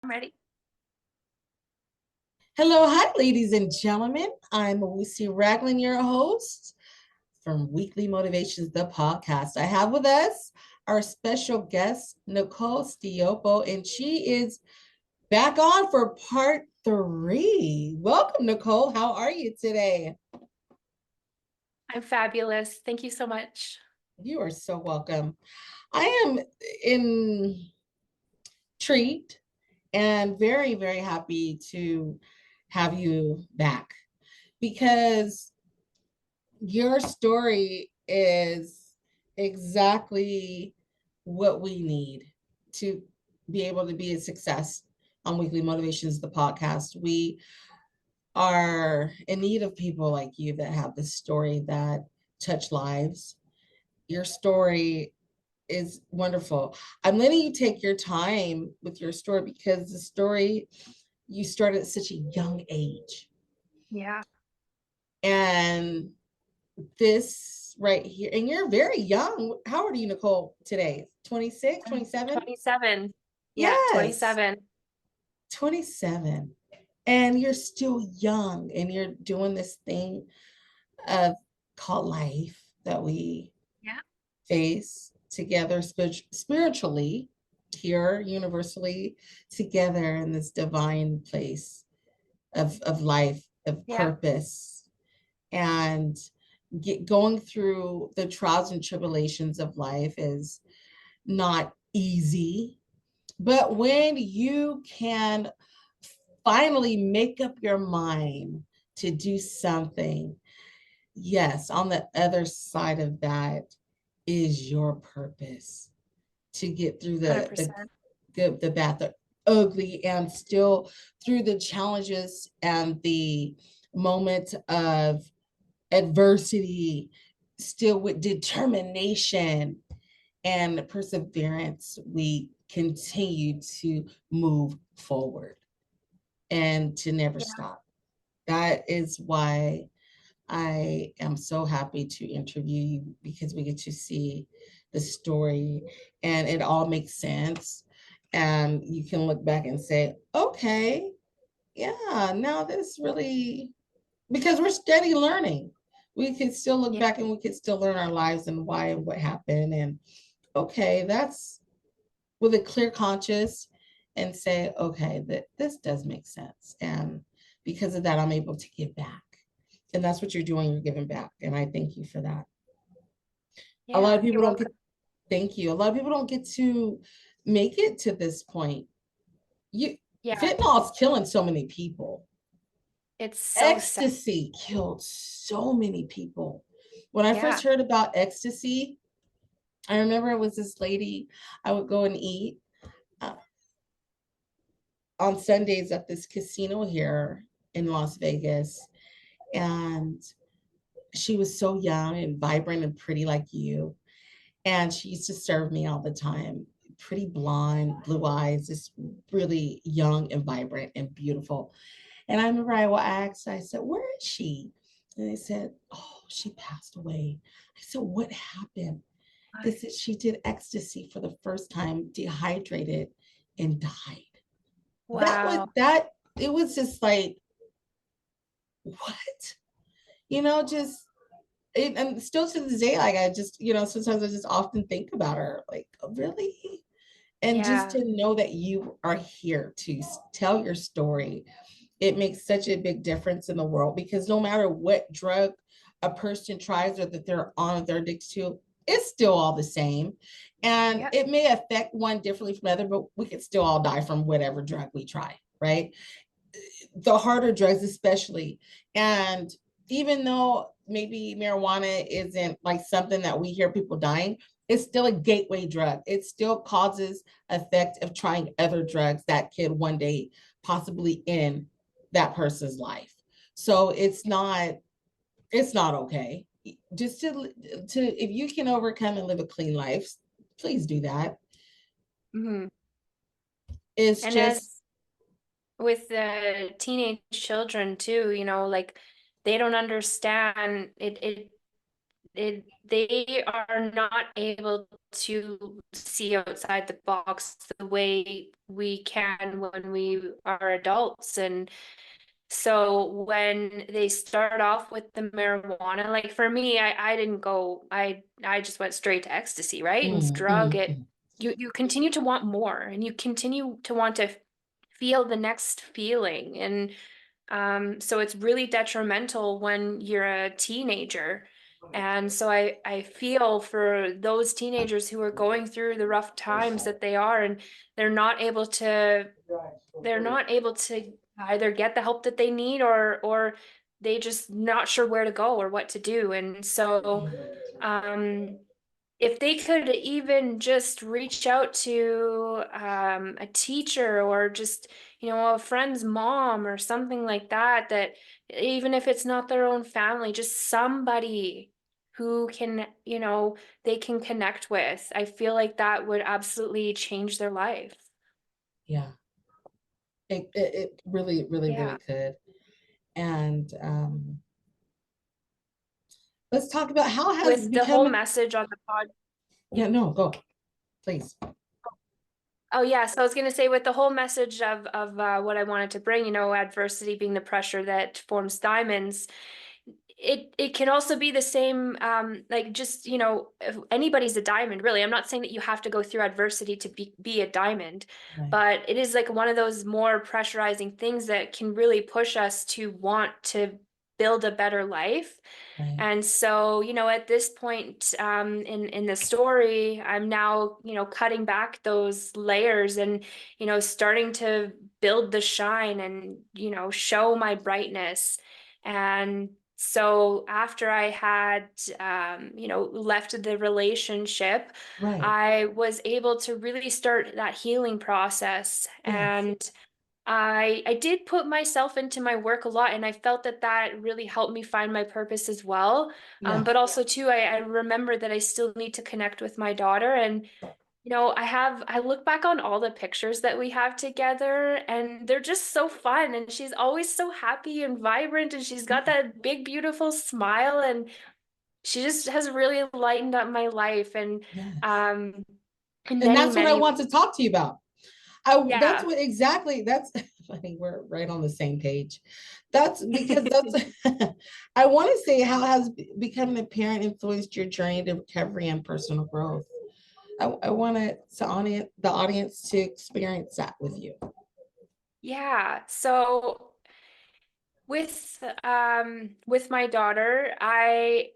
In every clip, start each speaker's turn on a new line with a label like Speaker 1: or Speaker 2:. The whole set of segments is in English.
Speaker 1: I'm ready.
Speaker 2: Hello, hi, ladies and gentlemen. I'm Lucy Ragland, your host from Weekly Motivations, the podcast. I have with us our special guest, Nicole Stiopu, and she is back on for part three. Welcome, Nicole. How are you today?
Speaker 1: I'm fabulous. Thank you so much.
Speaker 2: You are so welcome. I am intrigued and very, very happy to have you back because your story is exactly what we need to be able to be a success on Weekly Motivations, the podcast. We are in need of people like you that have the story that touch lives. Your story is wonderful. I'm letting you take your time with your story because the story you started at such a young age.
Speaker 1: Yeah.
Speaker 2: And this right here, and you're very young. How old are you, Nicole, today? 26,
Speaker 1: I'm
Speaker 2: 27?
Speaker 1: 27. Yeah,
Speaker 2: Yes,
Speaker 1: 27.
Speaker 2: 27. And you're still young and you're doing this thing of called life that we
Speaker 1: Yeah.
Speaker 2: face together spiritually here universally together in this divine place of life, of
Speaker 1: Yeah.
Speaker 2: purpose, and going through the trials and tribulations of life is not easy. But when you can finally make up your mind to do something, yes, on the other side of that is your purpose to get through the
Speaker 1: 100%.
Speaker 2: good, the bad, the ugly, and still through the challenges and the moment of adversity, still with determination and perseverance, we continue to move forward and to never
Speaker 1: Yeah.
Speaker 2: stop. That is why I am so happy to interview you because we get to see the story and it all makes sense. And you can look back and say, okay, yeah, now this really, because we're steady learning. We can still look
Speaker 1: Yeah.
Speaker 2: back and we can still learn our lives and why and what happened. And okay, that's with a clear conscience and say, okay, that this does make sense. And because of that, I'm able to give back. And that's what you're doing, you're giving back. And I thank you for that. A lot
Speaker 1: Yeah.
Speaker 2: of people
Speaker 1: You're
Speaker 2: don't get,
Speaker 1: welcome.
Speaker 2: thank you. A lot of people don't get to make it to this point. You
Speaker 1: Yeah.
Speaker 2: fentanyl is killing so many people.
Speaker 1: It's so sad.
Speaker 2: Ecstasy killed so many people. When I
Speaker 1: Yeah.
Speaker 2: first heard about ecstasy, I remember it was this lady I would go and eat uh, on Sundays at this casino here in Las Vegas. And she was so young and vibrant and pretty like you. And she used to serve me all the time. Pretty blonde, blue eyes, just really young and vibrant and beautiful. And I remember I asked, I said, where is she? And they said, oh, she passed away. I said, what happened? They said she did ecstasy for the first time, dehydrated, and died. That was
Speaker 1: Wow.
Speaker 2: that, it was just like, what? Just it, and still to this day, like I just, sometimes I just often think about her, like, oh, really? And just
Speaker 1: Yeah.
Speaker 2: to know that you are here to tell your story, it makes such a big difference in the world because no matter what drug a person tries or that they're on, they're addicted to, it's still all the same. And
Speaker 1: Yeah.
Speaker 2: it may affect one differently from other, but we could still all die from whatever drug we try, right? The harder drugs, especially. And even though maybe marijuana isn't like something that we hear people dying, it's still a gateway drug. It still causes effect of trying other drugs that could one day possibly end that person's life. So it's not okay. Just to if you can overcome and live a clean life, please do that.
Speaker 1: Hmm.
Speaker 2: It's
Speaker 1: And
Speaker 2: just
Speaker 1: as with the teenage children too, like they don't understand it. they are not able to see outside the box the way we can when we are adults. And so when they start off with the marijuana, like for me, I didn't go, I just went straight to ecstasy, right? And
Speaker 2: Mm,
Speaker 1: drug
Speaker 2: mm,
Speaker 1: it,
Speaker 2: mm.
Speaker 1: you continue to want more, and you continue to want to feel the next feeling. And so it's really detrimental when you're a teenager. And so I feel for those teenagers who are going through the rough times that they are, and they're not able to they're not able to either get the help that they need, or they just not sure where to go or what to do. And so um if they could even just reach out to a teacher, or just, a friend's mom or something like that, that even if it's not their own family, just somebody who can, they can connect with, I feel like that would absolutely change their life.
Speaker 2: Yeah, it really, really, really
Speaker 1: Yeah.
Speaker 2: could. And let's talk about how has
Speaker 1: With the whole
Speaker 2: becoming,
Speaker 1: message on the pod.
Speaker 2: yeah, no, go, please.
Speaker 1: Oh yeah, so I was gonna say, with the whole message of what I wanted to bring, adversity being the pressure that forms diamonds, it can also be the same, like, just, if anybody's a diamond, really. I'm not saying that you have to go through adversity to be a diamond,
Speaker 2: Right,
Speaker 1: but it is like one of those more pressurizing things that can really push us to want to build a better life.
Speaker 2: right,
Speaker 1: And so, at this point, in the story, I'm now, cutting back those layers, and, starting to build the shine, and, show my brightness. And so after I had, left the relationship,
Speaker 2: right.
Speaker 1: I was able to really start that healing process.
Speaker 2: Yes,
Speaker 1: And I did put myself into my work a lot, and I felt that that really helped me find my purpose as well.
Speaker 2: yeah,
Speaker 1: But also too, I remember that I still need to connect with my daughter. And I look back on all the pictures that we have together, and they're just so fun. And she's always so happy and vibrant, and she's got that big, beautiful smile, and she just has really lightened up my life. And
Speaker 2: yes.
Speaker 1: um, in
Speaker 2: And
Speaker 1: many,
Speaker 2: that's what I
Speaker 1: many,
Speaker 2: want to talk to you about. That's
Speaker 1: yeah.
Speaker 2: what exactly, that's, I think we're right on the same page. That's because that's, I want to say, how has becoming a parent influenced your journey to recovery and personal growth? I want the audience to experience that with you.
Speaker 1: Yeah. So with my daughter, I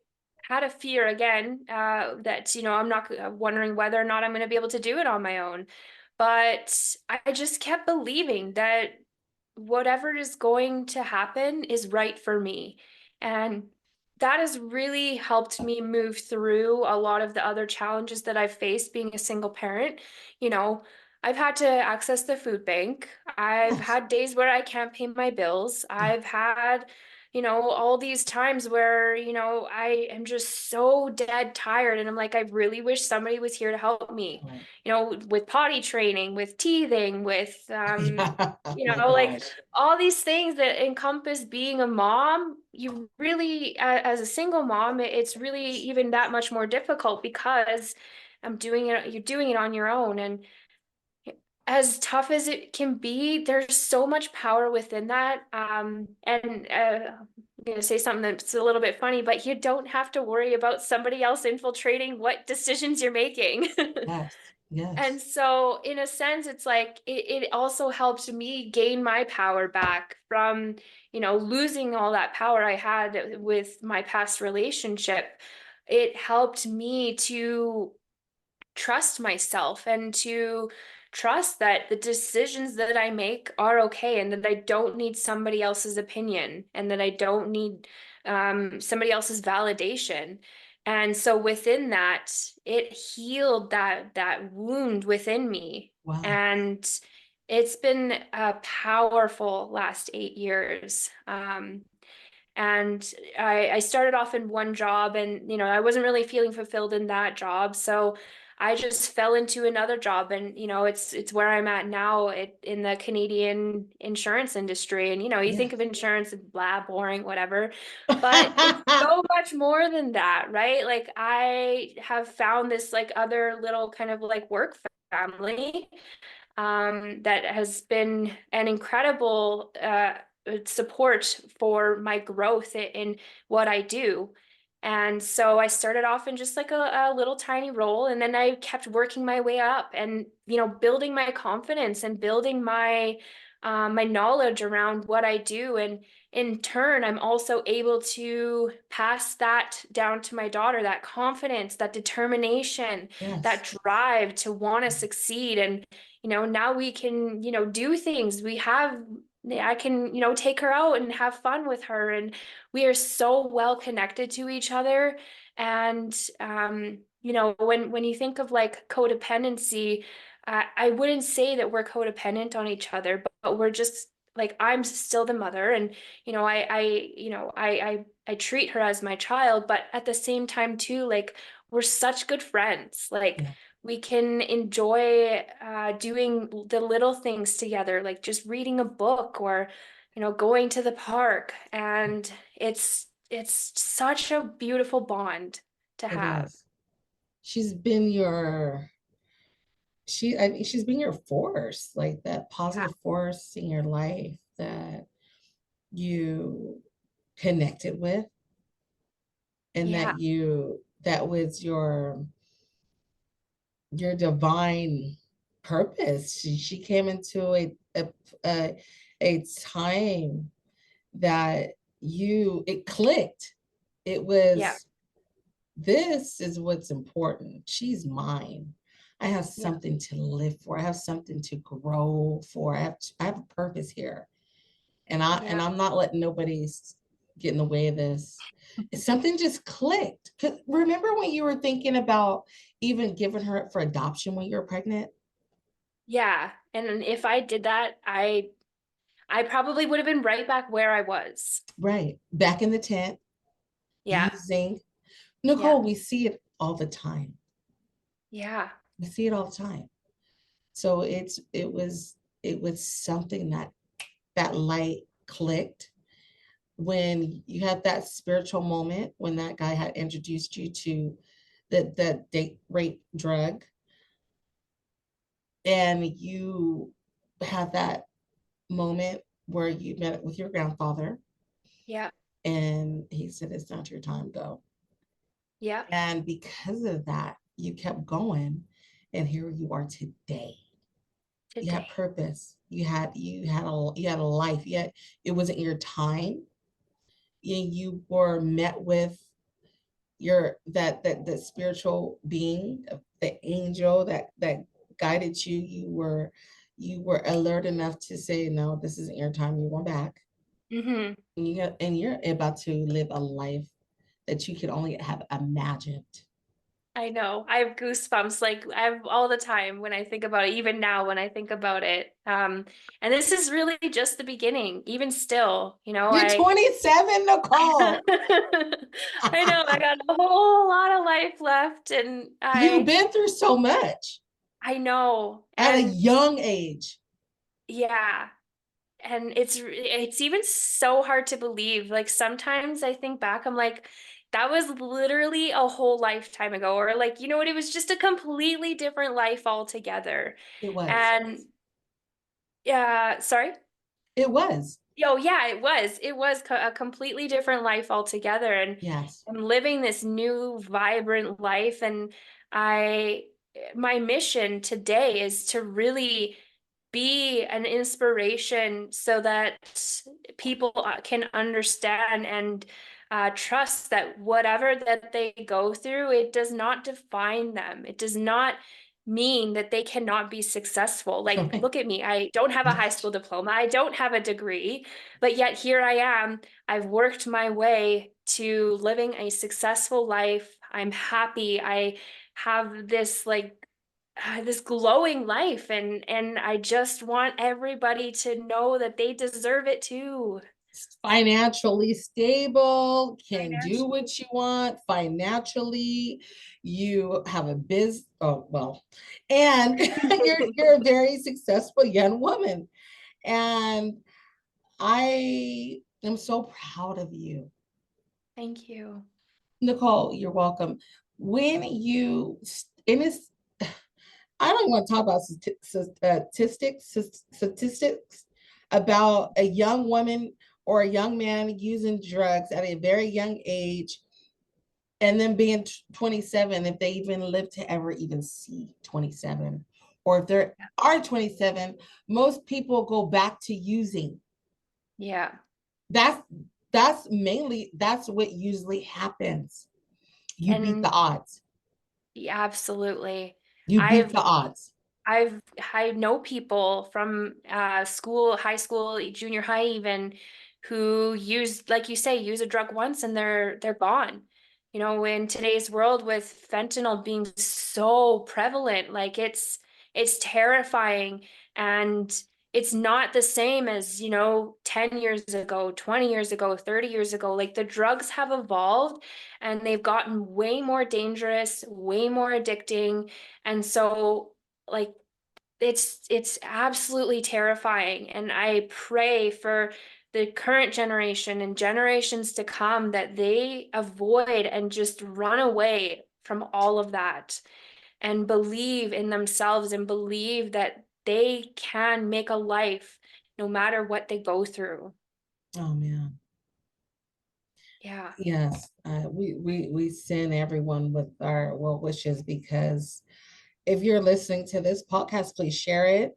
Speaker 1: had a fear again, that, I'm not wondering whether or not I'm going to be able to do it on my own. But I just kept believing that whatever is going to happen is right for me. And that has really helped me move through a lot of the other challenges that I've faced being a single parent. You know, I've had to access the food bank. I've
Speaker 2: Yes,
Speaker 1: had days where I can't pay my bills.
Speaker 2: yeah,
Speaker 1: I've had, all these times where, I am just so dead tired, and I'm like, I really wish somebody was here to help me,
Speaker 2: right.
Speaker 1: with potty training, with teething, with,
Speaker 2: Yeah, my
Speaker 1: like
Speaker 2: gosh.
Speaker 1: all these things that encompass being a mom. You really, as a single mom, it's really even that much more difficult, because you're doing it on your own. And as tough as it can be, there's so much power within that. And I'm going to say something that's a little bit funny, but you don't have to worry about somebody else infiltrating what decisions you're making.
Speaker 2: Yes,
Speaker 1: And
Speaker 2: yes.
Speaker 1: so, in a sense, it's like it also helped me gain my power back from, losing all that power I had with my past relationship. It helped me to trust myself, and to trust that the decisions that I make are okay, and that I don't need somebody else's opinion, and that I don't need somebody else's validation. And so within that, it healed that wound within me.
Speaker 2: Wow.
Speaker 1: And it's been a powerful last 8 years. And I started off in one job, and I wasn't really feeling fulfilled in that job. So I just fell into another job, and it's where I'm at now, in the Canadian insurance industry. And you think of
Speaker 2: Yes.
Speaker 1: insurance and blah, boring, whatever, but it's so much more than that, right? Like I have found this like other little kind of like work family, that has been an incredible support for my growth in what I do. And so I started off in just like a little tiny role, and then I kept working my way up, and building my confidence and building my knowledge around what I do. And in turn, I'm also able to pass that down to my daughter, that confidence, that determination,
Speaker 2: Yes.
Speaker 1: that drive to want to succeed. And now we can do things. I can take her out and have fun with her, and we are so well connected to each other. And when you think of like codependency, I wouldn't say that we're codependent on each other, but we're just like, I'm still the mother, and I treat her as my child, but at the same time too, like, we're such good friends. Like,
Speaker 2: Yeah.
Speaker 1: we can enjoy doing the little things together, like just reading a book, or going to the park. And it's such a beautiful bond to
Speaker 2: It
Speaker 1: have.
Speaker 2: is. She's been your I mean, she's been your force, like that
Speaker 1: Yeah,
Speaker 2: positive force in your life that you connected with, and
Speaker 1: yeah,
Speaker 2: that was your divine purpose. She came into a time that it clicked. It
Speaker 1: yeah,
Speaker 2: was, this is what's important. She's mine. I have
Speaker 1: yeah,
Speaker 2: something to live for. I have something to grow for. I have a purpose here.
Speaker 1: yeah.
Speaker 2: And I'm not letting nobody get in the way of this. Something just clicked. 'Cause remember when you were thinking about even giving her up for adoption when you were pregnant?
Speaker 1: Yeah. And if I did that, I probably would have been right back where I was.
Speaker 2: Right. Back in the tent,
Speaker 1: Yeah.
Speaker 2: using
Speaker 1: Yeah.
Speaker 2: Nicole, we see it all the time.
Speaker 1: Yeah.
Speaker 2: We see it all the time. So it was something that light clicked when you had that spiritual moment when that guy had introduced you to the date rape drug, and you had that moment where you met with your grandfather,
Speaker 1: Yeah.
Speaker 2: and he said, it's not your time, go.
Speaker 1: Yeah.
Speaker 2: And because of that, you kept going, and here you are today. You had
Speaker 1: Today.
Speaker 2: purpose. You had a life. Yet it wasn't your time. You were met with your that spiritual being, the angel that guided you. You were alert enough to say, no, this isn't your time. You're going back,
Speaker 1: Hmm.
Speaker 2: and you're about to live a life that you could only have imagined.
Speaker 1: I know. I have goosebumps like I have all the time when I think about it, even now when I think about it. And this is really just the beginning. Even still,
Speaker 2: You're
Speaker 1: I
Speaker 2: 27, Nicole.
Speaker 1: I know I got a whole lot of life left, and
Speaker 2: You've
Speaker 1: I
Speaker 2: been through so much
Speaker 1: I know.
Speaker 2: at a
Speaker 1: And
Speaker 2: young age.
Speaker 1: yeah, and it's even so hard to believe. Like sometimes I think back, I'm like, that was literally a whole lifetime ago, or like, what, it was just a completely different life altogether.
Speaker 2: It was.
Speaker 1: And yeah, sorry.
Speaker 2: It was.
Speaker 1: Oh yeah, it was a completely different life altogether, and
Speaker 2: Yes.
Speaker 1: I'm living this new vibrant life. And I my mission today is to really be an inspiration so that people can understand and trust that whatever that they go through, it does not define them. It does not mean that they cannot be successful. Like,
Speaker 2: Right.
Speaker 1: look at me. I don't have a high school diploma. I don't have a degree, but yet here I am. I've worked my way to living a successful life. I'm happy. I have this like this glowing life, and I just want everybody to know that they deserve it too.
Speaker 2: financially stable, can do
Speaker 1: financially.
Speaker 2: what you want financially, you have a biz, oh well, and you're a very successful young woman. And I am so proud of you.
Speaker 1: Thank you.
Speaker 2: Nicole, you're welcome. When you, and it's, I don't want to talk about statistics about a young woman or a young man using drugs at a very young age and then being 27, if they even live to ever even see 27. Or if they are 27, most people go back to using.
Speaker 1: Yeah.
Speaker 2: That's that's what usually happens. You beat the
Speaker 1: And
Speaker 2: odds.
Speaker 1: yeah, absolutely.
Speaker 2: You beat
Speaker 1: I've
Speaker 2: the odds.
Speaker 1: I know people from school, high school, junior high even, who use, like you say, use a drug once and they're gone. You know, in today's world with fentanyl being so prevalent, like it's terrifying, and it's not the same as, 10 years ago, 20 years ago, 30 years ago. Like the drugs have evolved and they've gotten way more dangerous, way more addicting. And so like it's absolutely terrifying, and I pray for the current generation and generations to come that they avoid and just run away from all of that and believe in themselves and believe that they can make a life no matter what they go through.
Speaker 2: Oh man.
Speaker 1: Yeah.
Speaker 2: Yes, we send everyone with our well wishes, because if you're listening to this podcast, please share it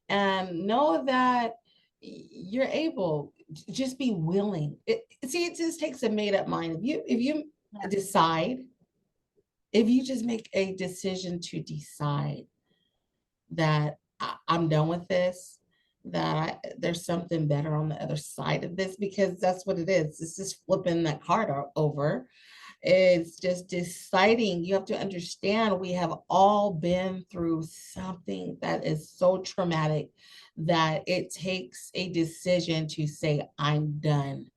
Speaker 2: and know that you're able. Just be willing. See, it just takes a made up mind. If you
Speaker 1: Yeah.
Speaker 2: decide, if you just make a decision to decide that I'm done with this, that there's something better on the other side of this, because that's what it is. It's just flipping that card over. It's just deciding. You have to understand, we have all been through something that is so traumatic that it takes a decision to say, I'm done.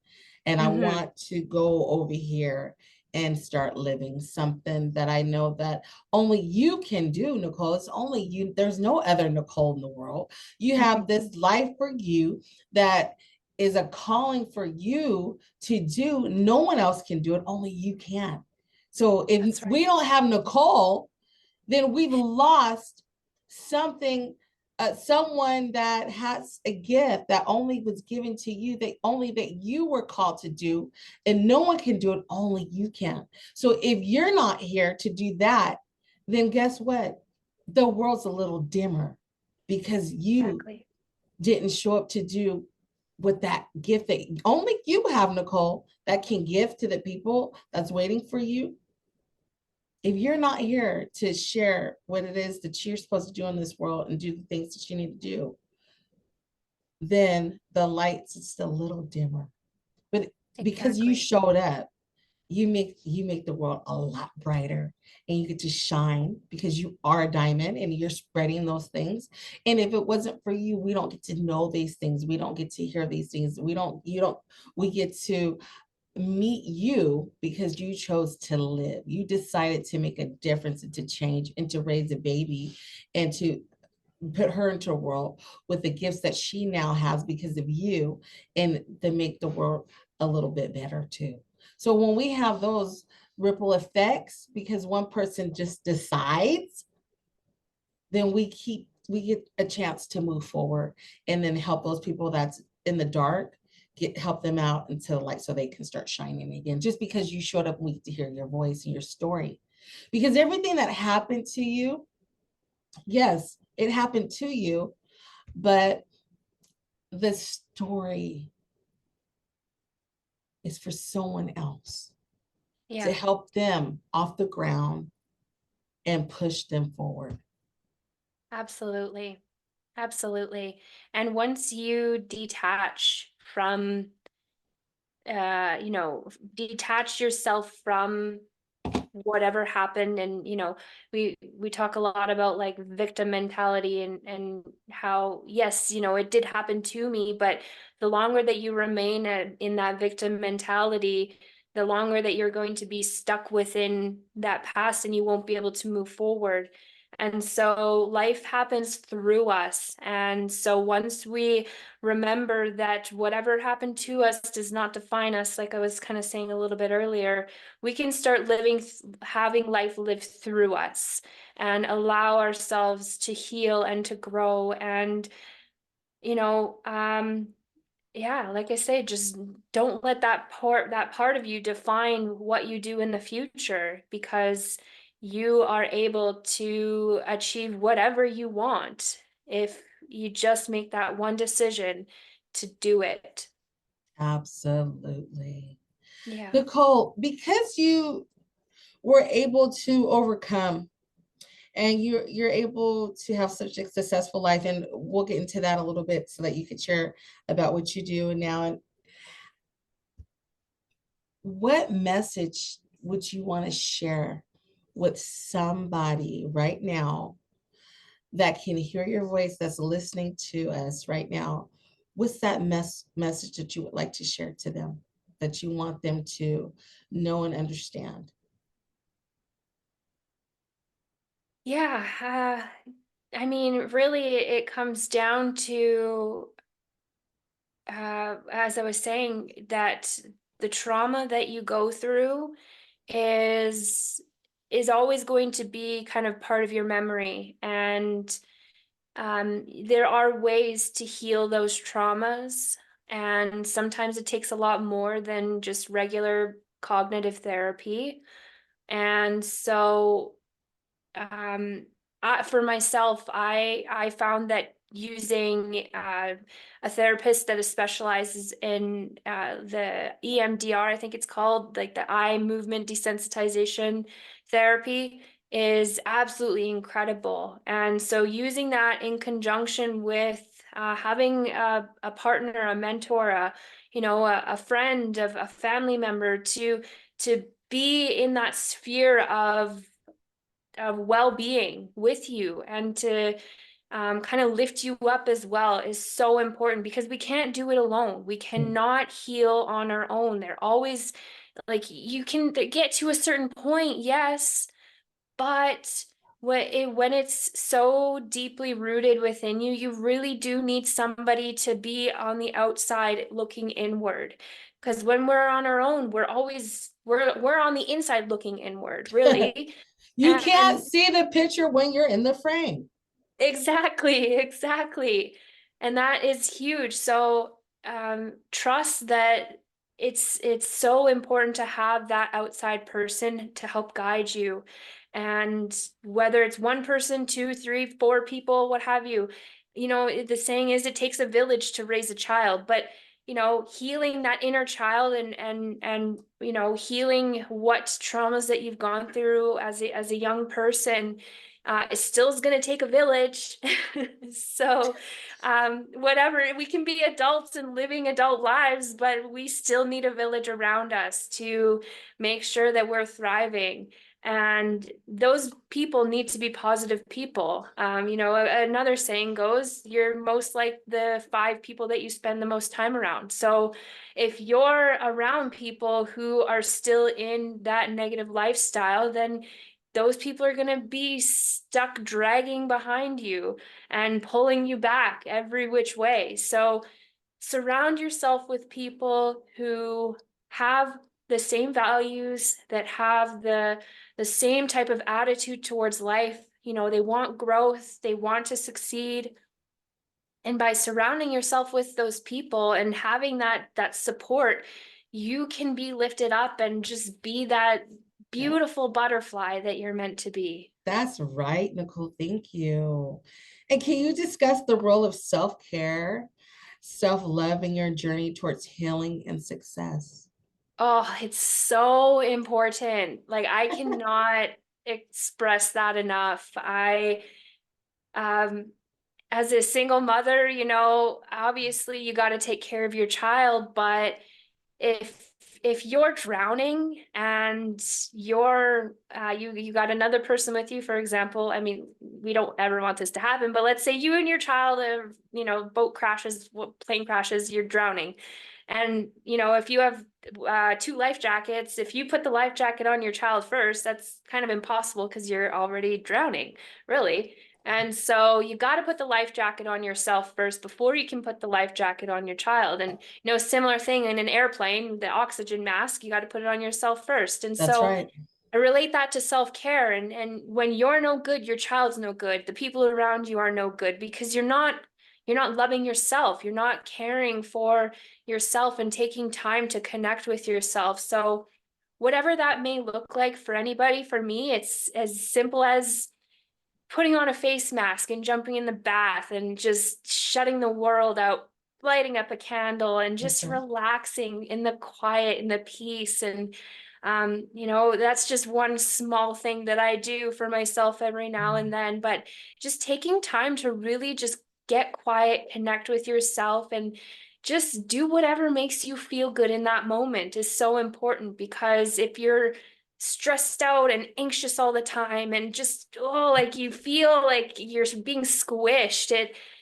Speaker 2: And I
Speaker 1: Mm-hmm.
Speaker 2: want to go over here and start living something that I know that only you can do, Nicole. It's only you. There's no other Nicole in the world. You have this life for you that is a calling for you to do. No one else can do it, only you can. So if
Speaker 1: That's right.
Speaker 2: we don't have Nicole, then we've lost something, someone that has a gift that only was given to you, that only that you were called to do, and no one can do it, only you can. So if you're not here to do that, then guess what? The world's a little dimmer because you
Speaker 1: Exactly.
Speaker 2: didn't show up to do with that gift that only you have, Nicole, that can give to the people that's waiting for you. If you're not here to share what it is that you're supposed to do in this world and do the things that you need to do, then the lights is still a little dimmer. But because you
Speaker 1: Exactly.
Speaker 2: showed up, you make the world a lot brighter, and you get to shine because you are a diamond and you're spreading those things. And if it wasn't for you, we don't get to know these things, we don't get to hear these things, we don't you don't we get to meet you because you chose to live. You decided to make a difference and to change and to raise a baby and to put her into a world with the gifts that she now has because of you, and to make the world a little bit better too. So when we have those ripple effects because one person just decides, then we get a chance to move forward and then help those people that's in the dark, help them out until like so they can start shining again. Just because you showed up, we get to hear your voice and your story, because everything that happened to you, yes, it happened to you, but the story is for someone else, to
Speaker 1: Yeah,
Speaker 2: help them off the ground and push them forward.
Speaker 1: absolutely. Absolutely. And once you detach from, detach yourself from whatever happened, and we talk a lot about like victim mentality and how, yes, it did happen to me, but the longer that you remain in that victim mentality, the longer that you're going to be stuck within that past and you won't be able to move forward. And so life happens through us. And so once we remember that whatever happened to us does not define us, like I was kind of saying a little bit earlier, we can start living, having life live through us and allow ourselves to heal and to grow. And, you know, yeah, like I say, just don't let that part of you define what you do in the future, because you are able to achieve whatever you want if you just make that one decision to do it.
Speaker 2: Absolutely.
Speaker 1: Yeah.
Speaker 2: Nicole, because you were able to overcome and you're able to have such a successful life, and we'll get into that a little bit so that you could share about what you do now. And what message would you want to share with somebody right now that can hear your voice, that's listening to us right now? What's that message that you would like to share to them, that you want them to know and understand?
Speaker 1: Yeah. I mean, really, it comes down to, as I was saying, that the trauma that you go through is is always going to be kind of part of your memory. And there are ways to heal those traumas, and sometimes it takes a lot more than just regular cognitive therapy. And so um, for myself, I found that using a therapist that specializes in the EMDR, I think it's called, like the eye movement desensitization therapy, is absolutely incredible. And so using that in conjunction with having a partner, a mentor, a friend, of a family member, to be in that sphere of well-being with you, and to kind of lift you up as well, is so important, because we can't do it alone. We cannot heal on our own. They're always, like, you can get to a certain point, yes, but when it's so deeply rooted within you, you really do need somebody to be on the outside looking inward. Because when we're on our own, we're on the inside looking inward, really.
Speaker 2: You can't
Speaker 1: And
Speaker 2: see the picture when you're in the frame.
Speaker 1: exactly, exactly. And that is huge. So trust that it's so important to have that outside person to help guide you. And whether it's one person, two, three, four people, what have you, the saying is, it takes a village to raise a child. But healing that inner child, and healing what traumas that you've gone through as a young person, it still is going to take a village. So, whatever, we can be adults and living adult lives, but we still need a village around us to make sure that we're thriving. And those people need to be positive people. Another saying goes, you're most like the five people that you spend the most time around. So if you're around people who are still in that negative lifestyle, then those people are going to be stuck dragging behind you and pulling you back every which way. So surround yourself with people who have the same values, that have the same type of attitude towards life. They want growth, they want to succeed. And by surrounding yourself with those people and having that support, you can be lifted up and just be that
Speaker 2: Yeah,
Speaker 1: beautiful butterfly that you're meant to be.
Speaker 2: that's right, Nicole. Thank you. And can you discuss the role of self-care, self-love in your journey towards healing and success?
Speaker 1: Oh, it's so important. Like, I cannot express that enough. Um, as a single mother, obviously you got to take care of your child, but if if you're drowning and you got another person with you, for example, I mean, we don't ever want this to happen, but let's say you and your child are, boat crashes, plane crashes, you're drowning. And if you have two life jackets, if you put the life jacket on your child first, that's kind of impossible because you're already drowning, really. And so you got to put the life jacket on yourself first before you can put the life jacket on your child. And similar thing in an airplane, the oxygen mask, you got to put it on yourself first. And
Speaker 2: That's
Speaker 1: so
Speaker 2: right.
Speaker 1: I relate that to self-care. And when you're no good, your child's no good. The people around you are no good because you're not loving yourself. You're not caring for yourself and taking time to connect with yourself. So whatever that may look like for anybody, for me, it's as simple as putting on a face mask and jumping in the bath and just shutting the world out, lighting up a candle and
Speaker 2: That's
Speaker 1: just
Speaker 2: right.
Speaker 1: relaxing in the quiet and the peace. And that's just one small thing that I do for myself every now and then. But just taking time to really just get quiet, connect with yourself, and just do whatever makes you feel good in that moment is so important. Because if you're stressed out and anxious all the time and just like you feel like you're being squished,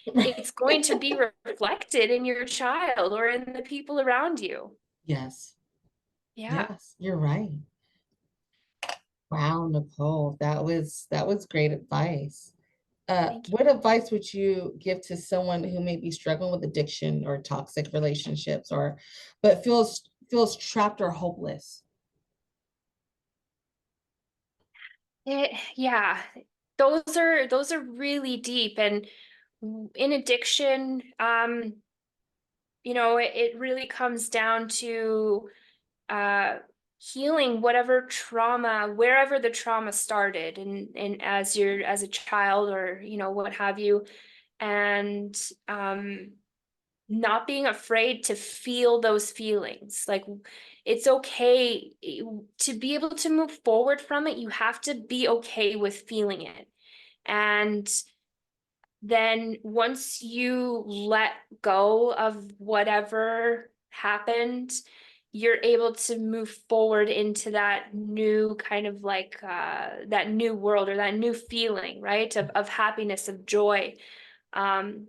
Speaker 1: it's going to be reflected in your child or in the people around you.
Speaker 2: Yes.
Speaker 1: Yeah.
Speaker 2: Yes, you're right. Wow, Nicole, that was great advice.
Speaker 1: Thank
Speaker 2: What advice would you give to someone who may be struggling with addiction or toxic relationships or but feels trapped or hopeless?
Speaker 1: Yeah, those are really deep. And in addiction, it really comes down to uh healing whatever trauma, wherever the trauma started, and as a child, or what have you. And not being afraid to feel those feelings. Like, it's okay to be able to move forward from it. You have to be okay with feeling it. And then once you let go of whatever happened, you're able to move forward into that new kind of like that new world, or that new feeling, right? Of happiness, of joy. um,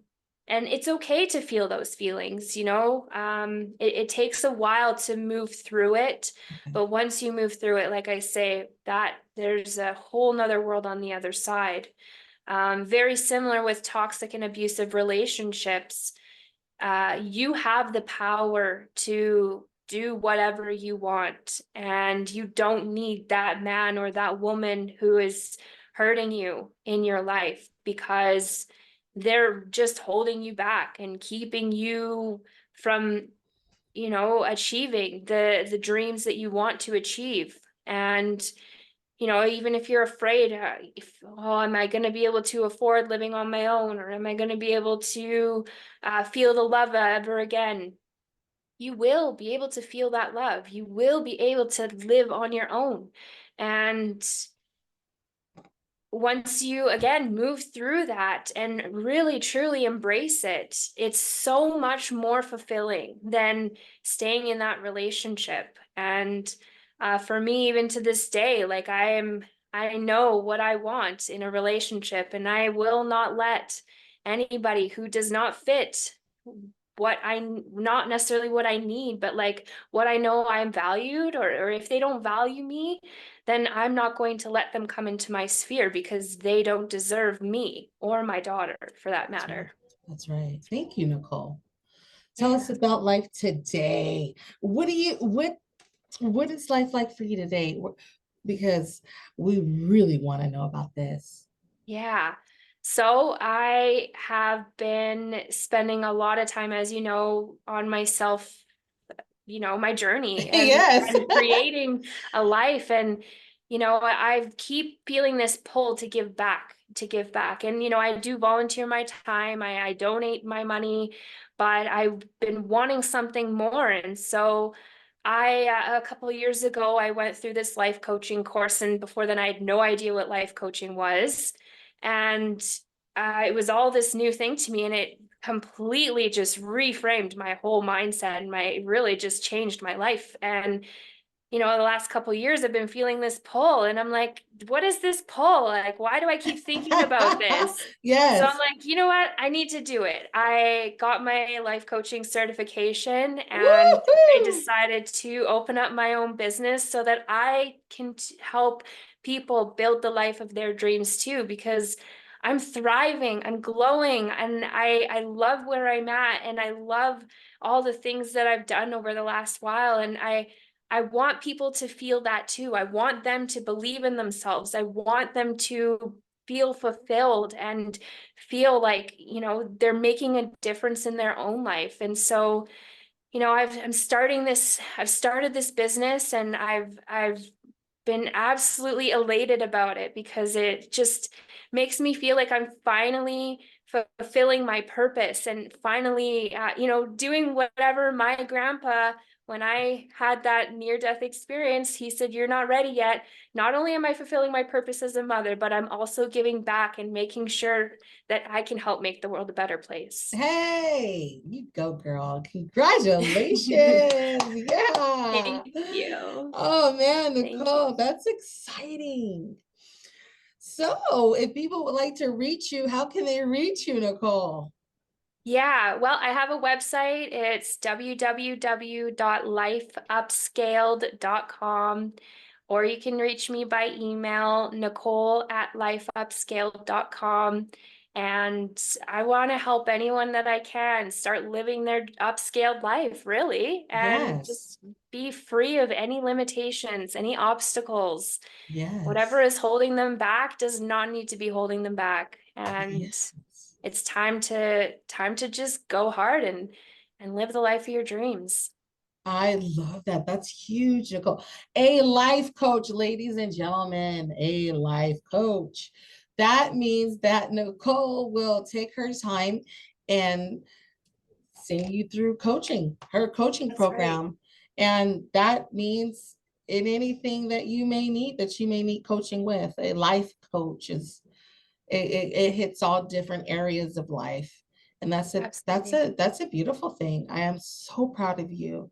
Speaker 1: and it's okay to feel those feelings. It takes a while to move through it,
Speaker 2: Okay.
Speaker 1: but once you move through it, like I say, that there's a whole nother world on the other side. Very similar with toxic and abusive relationships. You have the power to do whatever you want, and you don't need that man or that woman who is hurting you in your life, because they're just holding you back and keeping you from achieving the dreams that you want to achieve. And even if you're afraid, am I going to be able to afford living on my own, or am I going to be able to feel the love ever again? You will be able to feel that love. You will be able to live on your own. And once you again move through that and really truly embrace it, it's so much more fulfilling than staying in that relationship. And for me, even to this day, like I know what I want in a relationship, and I will not let anybody who does not fit not necessarily what I need, but like what I know I'm valued, or if they don't value me, then I'm not going to let them come into my sphere, because they don't deserve me or my daughter, for that
Speaker 2: That's right.
Speaker 1: matter.
Speaker 2: That's right. Thank you, Nicole. Tell us
Speaker 1: Yeah.
Speaker 2: about life today. What is life like for you today? Because we really want to know about this.
Speaker 1: Yeah. So I have been spending a lot of time, as you know, on myself, my journey, and
Speaker 2: Yes.
Speaker 1: creating a life. And I keep feeling this pull to give back, and I do volunteer my time, I donate my money, but I've been wanting something more. And so a couple of years ago, I went through this life coaching course, and before then I had no idea what life coaching was. And it was all this new thing to me, and it completely just reframed my whole mindset and my really just changed my life. And the last couple years I've been feeling this pull and I'm like, what is this pull? Like, why do I keep thinking about this? So I'm
Speaker 2: Yes.
Speaker 1: like, you know what? I need to do it. I got my life coaching certification and I
Speaker 2: Woohoo!
Speaker 1: decided to open up my own business so that I can help people build the life of their dreams too, because I'm thriving, I'm glowing, and I love where I'm at and I love all the things that I've done over the last while. And I want people to feel that too. I want them to believe in themselves. I want them to feel fulfilled and feel like, they're making a difference in their own life. And so, I've started this business and I've been absolutely elated about it because it just makes me feel like I'm finally fulfilling my purpose and finally, doing whatever my grandpa, when I had that near death experience, he said, "You're not ready yet. Not only am I fulfilling my purpose as a mother, but I'm also giving back and making sure that I can help make the world a better place."
Speaker 2: Hey, you go, girl. Congratulations. Yeah.
Speaker 1: Thank you.
Speaker 2: Oh man,
Speaker 1: Thank you.
Speaker 2: Nicole, that's exciting. So, if people would like to reach you, how can they reach you, Nicole?
Speaker 1: Yeah, well, I have a website. It's www.lifeupscaled.com, or you can reach me by email, nicole@lifeupscaled.com. And I want to help anyone that I can start living their upscaled life, really, and
Speaker 2: Yes.
Speaker 1: just be free of any limitations, any obstacles. Whatever
Speaker 2: Yes.
Speaker 1: is holding them back does not need to be holding them back. And
Speaker 2: Yes.
Speaker 1: it's time to just go hard and live the life of your dreams.
Speaker 2: I love that. That's huge, Nicole. A life coach, ladies and gentlemen, a life coach. That means that Nicole will take her time and send you through coaching, her coaching
Speaker 1: That's right.
Speaker 2: program. And that means in anything that you may need, that you may need coaching with, a life coach is it hits all different areas of life. And
Speaker 1: Absolutely.
Speaker 2: that's a beautiful thing. I am so proud of you.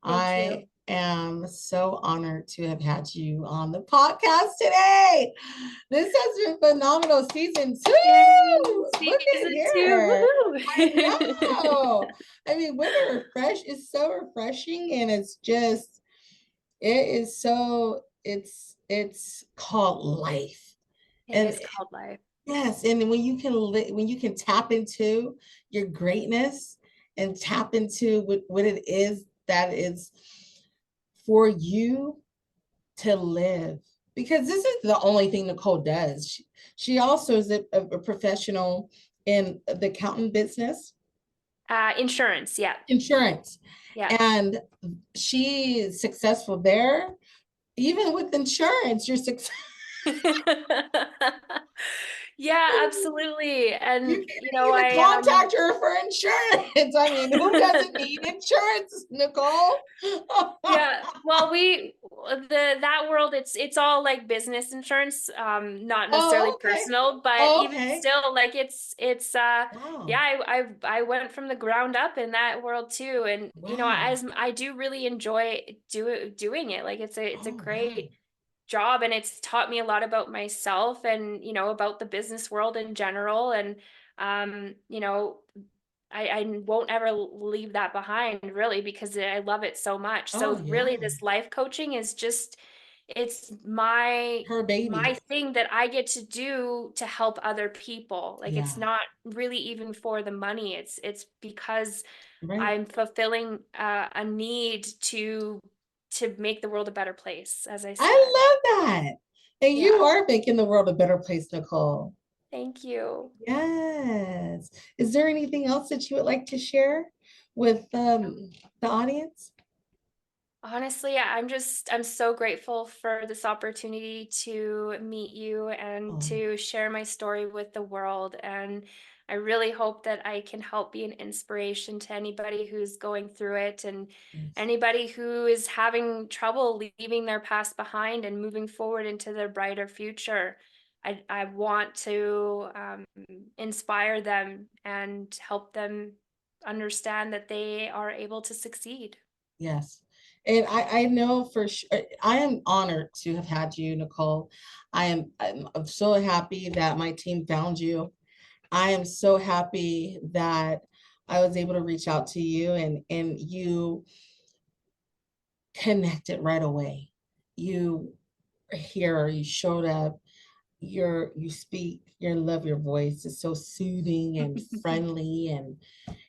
Speaker 1: Thank
Speaker 2: I
Speaker 1: you.
Speaker 2: am so honored to have had you on the podcast today. This has been phenomenal. Season
Speaker 1: Yay,
Speaker 2: two. Look at
Speaker 1: season two.
Speaker 2: here. I
Speaker 1: Woohoo.
Speaker 2: know. I mean, when it refresh is so refreshing and it's just it is so it's called life.
Speaker 1: It
Speaker 2: And
Speaker 1: is called life.
Speaker 2: yes, and when you can tap into your greatness and tap into what it is that is for you to live, because this is the only thing Nicole does. She also is a professional in the accountant business,
Speaker 1: Insurance, yeah.
Speaker 2: insurance,
Speaker 1: Yeah.
Speaker 2: and she is successful there. Even with insurance, you're successful.
Speaker 1: Yeah, absolutely.
Speaker 2: You
Speaker 1: And
Speaker 2: can't even contact her for insurance. I mean, who doesn't need insurance, Nicole?
Speaker 1: yeah, well, the that world, it's all like business insurance, not necessarily
Speaker 2: Oh, okay.
Speaker 1: personal, but
Speaker 2: Oh,
Speaker 1: even
Speaker 2: okay.
Speaker 1: still, like it's yeah,
Speaker 2: Wow.
Speaker 1: I went from the ground up in that world too, and
Speaker 2: Wow.
Speaker 1: as I do really enjoy doing it, like it's a
Speaker 2: Oh, wow.
Speaker 1: great job and it's taught me a lot about myself and about the business world in general. And um you know I won't ever leave that behind, really, because I love it so much.
Speaker 2: Oh,
Speaker 1: So really,
Speaker 2: yeah.
Speaker 1: this life coaching is just, it's my
Speaker 2: Her baby.
Speaker 1: thing that I get to do to help other people. Like, it's
Speaker 2: Yeah.
Speaker 1: not really even for the money. It's because
Speaker 2: Right.
Speaker 1: I'm fulfilling a need to make the world a better place, as I said.
Speaker 2: I love that. And you
Speaker 1: Yeah.
Speaker 2: are making the world a better place, Nicole.
Speaker 1: Thank you.
Speaker 2: Yes. Is there anything else that you would like to share with the audience?
Speaker 1: Honestly, I'm so grateful for this opportunity to meet you and
Speaker 2: Oh,
Speaker 1: to share my story with the world. And I really hope that I can help be an inspiration to anybody who's going through it and
Speaker 2: yes.
Speaker 1: anybody who is having trouble leaving their past behind and moving forward into their brighter future. I want to inspire them and help them understand that they are able to succeed.
Speaker 2: Yes. And I know for sure, I am honored to have had you, Nicole. I'm so happy that my team found you. I am so happy that I was able to reach out to you and you connected right away. You are here, you showed up, you speak, you love your voice. It's so soothing and friendly, and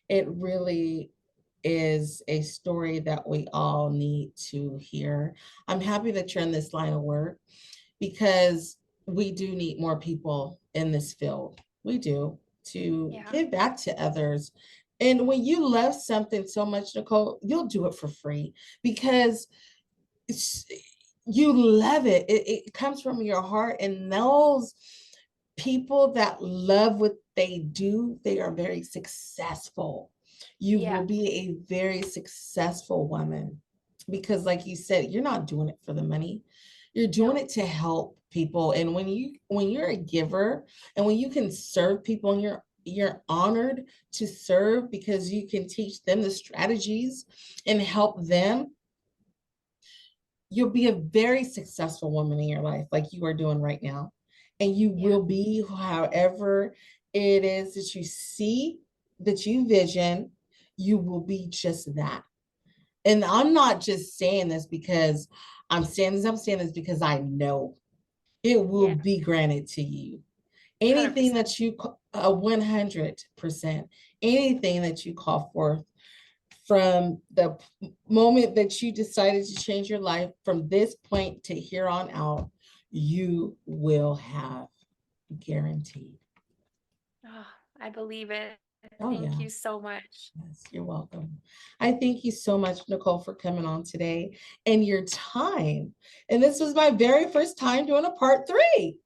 Speaker 2: it really is a story that we all need to hear. I'm happy that you're in this line of work because we do need more people in this field. We do, to
Speaker 1: Yeah,
Speaker 2: give back to others. And when you love something so much, Nicole, you'll do it for free because it's, you love it. It comes from your heart. And those people that love what they do, they are very successful. You will
Speaker 1: yeah,
Speaker 2: be a very successful woman because, like you said, you're not doing it for the money. You're doing
Speaker 1: no,
Speaker 2: it to help people. And when you're a giver and when you can serve people and you're honored to serve because you can teach them the strategies and help them, you'll be a very successful woman in your life, like you are doing right now. And you
Speaker 1: yeah,
Speaker 2: will be however it is that you see, that you vision, you will be just that. And I'm not just saying this because I'm saying this because I know it will
Speaker 1: yeah,
Speaker 2: be granted to you. Anything
Speaker 1: 100%.
Speaker 2: that you, 100%, anything that you call forth from the moment that you decided to change your life from this point to here on out, you will have, guaranteed.
Speaker 1: Oh, I believe it.
Speaker 2: Oh,
Speaker 1: Thank
Speaker 2: yeah.
Speaker 1: you so much.
Speaker 2: Yes, you're welcome. I thank you so much, Nicole, for coming on today and your time. And this was my very first time doing a part three.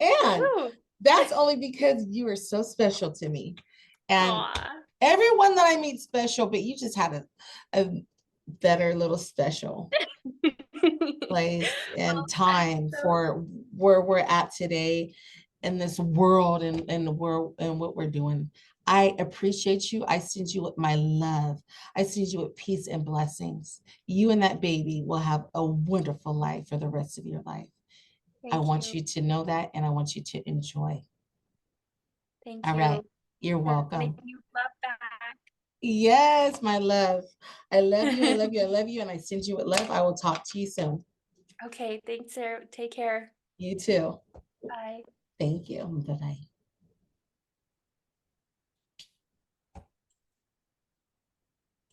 Speaker 2: And
Speaker 1: Woohoo!
Speaker 2: that's only because you are so special to me. And
Speaker 1: Aw.
Speaker 2: everyone that I meet special, but you just had a better little special place
Speaker 1: Well,
Speaker 2: and
Speaker 1: I'm
Speaker 2: time
Speaker 1: so
Speaker 2: for where we're at today in this world and the world and what we're doing. I appreciate you. I send you with my love. I send you with peace and blessings. You and that baby will have a wonderful life for the rest of your life. I
Speaker 1: thank
Speaker 2: want
Speaker 1: you.
Speaker 2: you to know that and I want you to enjoy.
Speaker 1: Thank
Speaker 2: All right.
Speaker 1: you.
Speaker 2: You're
Speaker 1: Sending
Speaker 2: welcome.
Speaker 1: you love back.
Speaker 2: Yes, my love. I love you. I love you. I love you. And I send you with love. I will talk to you soon.
Speaker 1: Okay, thanks, Sarah. Take care.
Speaker 2: You too.
Speaker 1: Bye.
Speaker 2: Thank you. Bye bye.